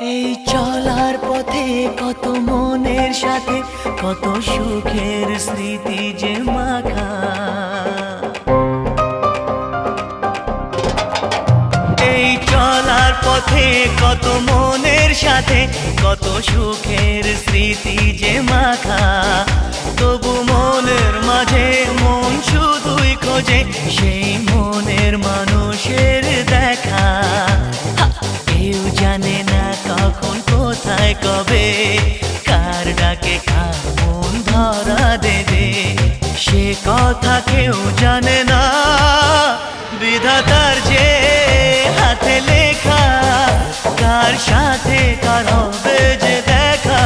এই চলার পথে কত মনের সাথে কত সুখের স্মৃতি যে মাখা। এই চলার পথে কত মনের সাথে কত সুখের স্মৃতি যে মাখা। তবু মনের মাঝে মন শুধুই খোঁজে সেই মনের মানুষের দেখা। কেউ জানে না কখন কোথায় কবে কার ডাকে কার মন ধরা দেবে, সে কথা কেউ জানে না। বিধাতার যে হাতে লেখা কার সাথে কার হবে যে দেখা।